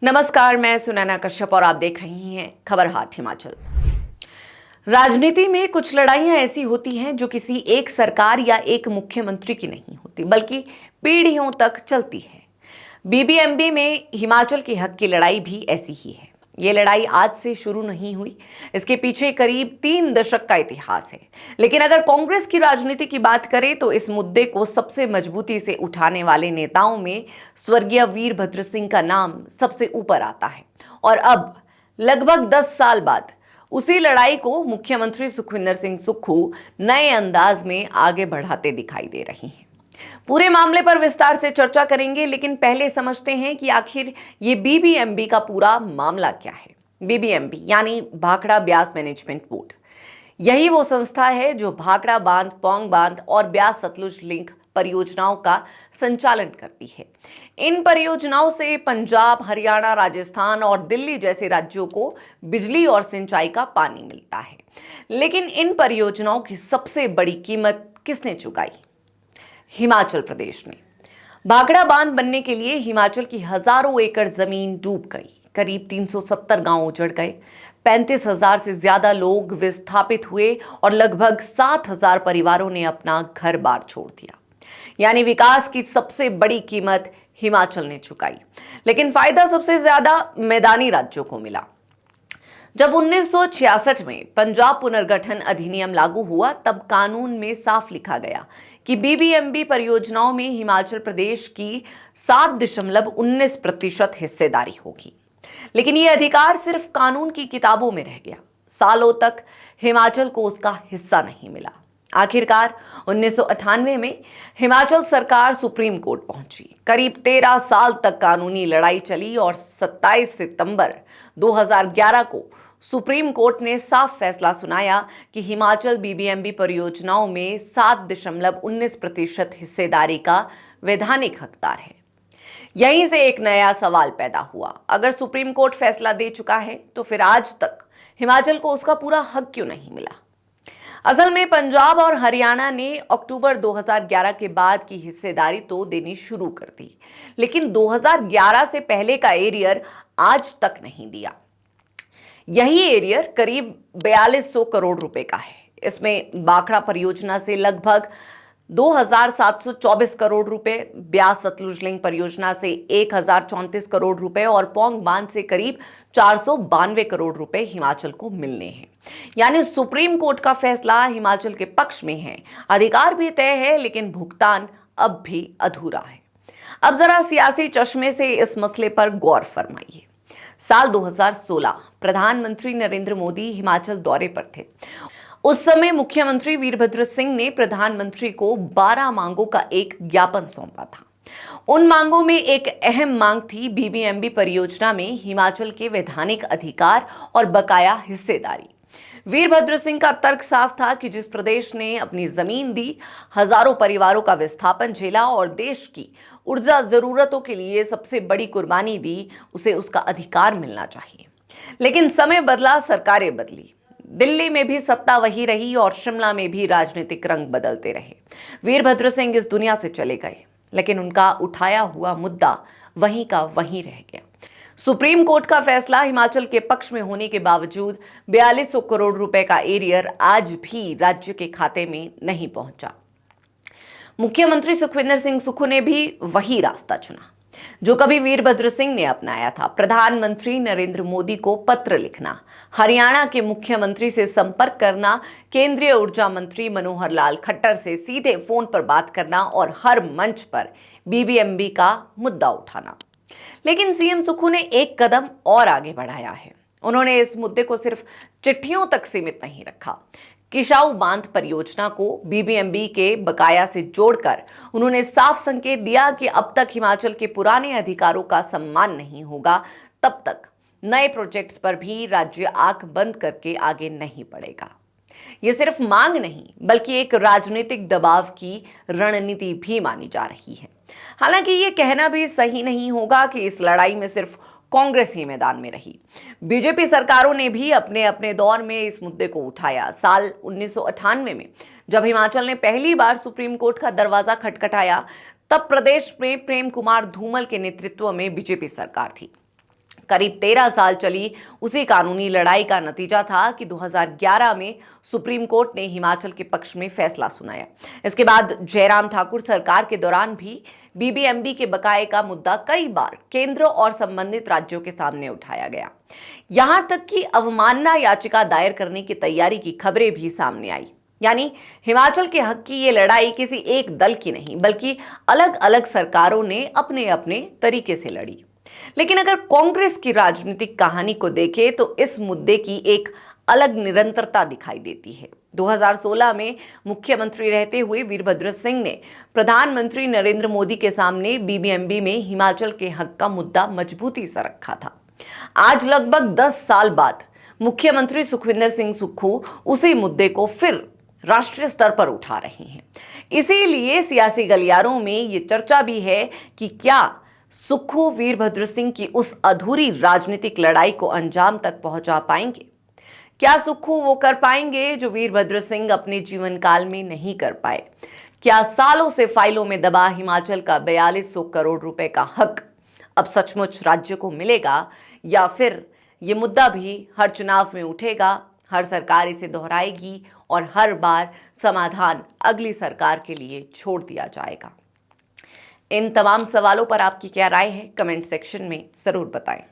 नमस्कार, मैं सुनैना कश्यप और आप देख रही हैं खबर हाट हिमाचल। राजनीति में कुछ लड़ाइयां ऐसी होती हैं जो किसी एक सरकार या एक मुख्यमंत्री की नहीं होती, बल्कि पीढ़ियों तक चलती है। बीबीएमबी में हिमाचल के हक की लड़ाई भी ऐसी ही है। ये लड़ाई आज से शुरू नहीं हुई, इसके पीछे करीब 3 दशक का इतिहास है। लेकिन अगर कांग्रेस की राजनीति की बात करें तो इस मुद्दे को सबसे मजबूती से उठाने वाले नेताओं में स्वर्गीय वीरभद्र सिंह का नाम सबसे ऊपर आता है। और अब लगभग 10 साल बाद उसी लड़ाई को मुख्यमंत्री सुखविंदर सिंह सुक्खू नए अंदाज में आगे बढ़ाते दिखाई दे रही हैं। पूरे मामले पर विस्तार से चर्चा करेंगे, लेकिन पहले समझते हैं कि आखिर ये बीबीएमबी का पूरा मामला क्या है। बीबीएमबी यानी भाखड़ा ब्यास मैनेजमेंट बोर्ड। यही वो संस्था है जो भाखड़ा बांध, पौंग बांध और ब्यास सतलुज लिंक परियोजनाओं का संचालन करती है। इन परियोजनाओं से पंजाब, हरियाणा, राजस्थान और दिल्ली जैसे राज्यों को बिजली और सिंचाई का पानी मिलता है। लेकिन इन परियोजनाओं की सबसे बड़ी कीमत किसने चुकाई? हिमाचल प्रदेश ने। भाखड़ा बांध बनने के लिए हिमाचल की हजारों एकड़ जमीन डूब गई, करीब 370 गांव उजड़ गए, 35,000 से ज्यादा लोग विस्थापित हुए और लगभग 7,000 परिवारों ने अपना घर बार छोड़ दिया। यानी विकास की सबसे बड़ी कीमत हिमाचल ने चुकाई, लेकिन फायदा सबसे ज्यादा मैदानी राज्यों को मिला। जब 1966 में पंजाब पुनर्गठन अधिनियम लागू हुआ, तब कानून में साफ लिखा गया कि बीबीएमबी परियोजनाओं में हिमाचल प्रदेश की 7.19% हिस्सेदारी होगी। लेकिन यह अधिकार सिर्फ कानून की किताबों में रह गया। सालों तक हिमाचल को उसका हिस्सा नहीं मिला। आखिरकार 1998 में हिमाचल सरकार सुप्रीम कोर्ट पहुंची। करीब 13 साल तक कानूनी लड़ाई चली और 27 सितंबर 2011 को सुप्रीम कोर्ट ने साफ फैसला सुनाया कि हिमाचल बीबीएमबी परियोजनाओं में 7.19% हिस्सेदारी का वैधानिक हकदार है। यहीं से एक नया सवाल पैदा हुआ। अगर सुप्रीम कोर्ट फैसला दे चुका है तो फिर आज तक हिमाचल को उसका पूरा हक क्यों नहीं मिला? असल में पंजाब और हरियाणा ने अक्टूबर 2011 के बाद की हिस्सेदारी तो देनी शुरू कर दी, लेकिन 2011 से पहले का एरियर आज तक नहीं दिया। यही एरियर करीब 4200 करोड़ रुपए का है। इसमें भाखड़ा परियोजना से लगभग 2,724 करोड़ रुपए, ब्यास सतलुज लिंक परियोजना से 1,034 करोड़ रुपए और पौंग बांध से करीब 492 करोड़ रुपए हिमाचल को मिलने हैं। यानी सुप्रीम कोर्ट का फैसला हिमाचल के पक्ष में है, अधिकार भी तय है, लेकिन भुगतान अब भी अधूरा है। अब जरा सियासी चश्मे से इस मसले पर गौर फरमाइए। साल 2016 प्रधानमंत्री नरेंद्र मोदी हिमाचल दौरे पर थे। उस समय मुख्यमंत्री वीरभद्र सिंह ने प्रधानमंत्री को 12 मांगों का एक ज्ञापन सौंपा था। उन मांगों में एक अहम मांग थी बीबीएमबी परियोजना में हिमाचल के वैधानिक अधिकार और बकाया हिस्सेदारी। वीरभद्र सिंह का तर्क साफ था कि जिस प्रदेश ने अपनी जमीन दी, हजारों परिवारों का विस्थापन झेला और देश की ऊर्जा जरूरतों के लिए सबसे बड़ी कुर्बानी दी, उसे उसका अधिकार मिलना चाहिए। लेकिन समय बदला, सरकारें बदली, दिल्ली में भी सत्ता वही रही और शिमला में भी राजनीतिक रंग बदलते रहे। वीरभद्र सिंह इस दुनिया से चले गए, लेकिन उनका उठाया हुआ मुद्दा वहीं का वहीं रह गया। सुप्रीम कोर्ट का फैसला हिमाचल के पक्ष में होने के बावजूद 4200 करोड़ रुपए का एरियर आज भी राज्य के खाते में नहीं पहुंचा। मुख्यमंत्री सुखविंदर सिंह सुक्खू ने भी वही रास्ता चुना जो कभी वीरभद्र सिंह ने अपनाया था। प्रधानमंत्री नरेंद्र मोदी को पत्र लिखना, हरियाणा के मुख्यमंत्री से संपर्क करना, केंद्रीय ऊर्जा मंत्री मनोहर लाल खट्टर से सीधे फोन पर बात करना और हर मंच पर बीबीएमबी का मुद्दा उठाना। लेकिन सीएम सुक्खू ने एक कदम और आगे बढ़ाया है। उन्होंने इस मुद्दे को सिर्फ चिट्ठियों तक सीमित नहीं रखा। किशाऊ बांध परियोजना को बीबीएमबी के बकाया से जोड़कर उन्होंने साफ संकेत दिया कि अब तक हिमाचल के पुराने अधिकारों का सम्मान नहीं होगा, तब तक नए प्रोजेक्ट्स पर भी राज्य आंख बंद करके आगे नहीं बढ़ेगा। यह सिर्फ मांग नहीं, बल्कि एक राजनीतिक दबाव की रणनीति भी मानी जा रही है। हालांकि यह कहना भी सही नहीं होगा कि इस लड़ाई में सिर्फ कांग्रेस ही मैदान में रही। बीजेपी सरकारों ने भी अपने अपने दौर में इस मुद्दे को उठाया। साल 1998 में जब हिमाचल ने पहली बार सुप्रीम कोर्ट का दरवाजा खटखटाया, तब प्रदेश में प्रेम कुमार धूमल के नेतृत्व में बीजेपी सरकार थी। करीब 13 साल चली उसी कानूनी लड़ाई का नतीजा था कि 2011 में सुप्रीम कोर्ट ने हिमाचल के पक्ष में फैसला सुनाया। इसके बाद जयराम ठाकुर सरकार के दौरान भी बीबीएमबी के बकाये का मुद्दा कई बार केंद्र और संबंधित राज्यों के सामने उठाया गया। यहां तक कि अवमानना याचिका दायर करने की तैयारी की खबरें भी सामने आई। यानी हिमाचल के हक की ये लड़ाई किसी एक दल की नहीं, बल्कि अलग अलग सरकारों ने अपने अपने तरीके से लड़ी। लेकिन अगर कांग्रेस की राजनीतिक कहानी को देखें तो इस मुद्दे की एक अलग निरंतरता दिखाई देती है। 2016 में मुख्यमंत्री रहते हुए वीरभद्र सिंह ने प्रधानमंत्री नरेंद्र मोदी के सामने बीबीएमबी में हिमाचल के हक का मुद्दा मजबूती से रखा था। आज लगभग 10 साल बाद मुख्यमंत्री सुखविंदर सिंह सुक्खू उसी मुद्दे को फिर राष्ट्रीय स्तर पर उठा रहे हैं। इसीलिए सियासी गलियारों में ये चर्चा भी है कि क्या सुक्खू वीरभद्र सिंह की उस अधूरी राजनीतिक लड़ाई को अंजाम तक पहुंचा पाएंगे। क्या सुक्खू वो कर पाएंगे जो वीरभद्र सिंह अपने जीवन काल में नहीं कर पाए। क्या सालों से फाइलों में दबा हिमाचल का 4200 करोड़ रुपए का हक अब सचमुच राज्य को मिलेगा, या फिर ये मुद्दा भी हर चुनाव में उठेगा, हर सरकार इसे दोहराएगी और हर बार समाधान अगली सरकार के लिए छोड़ दिया जाएगा। इन तमाम सवालों पर आपकी क्या राय है, कमेंट सेक्शन में जरूर बताएं।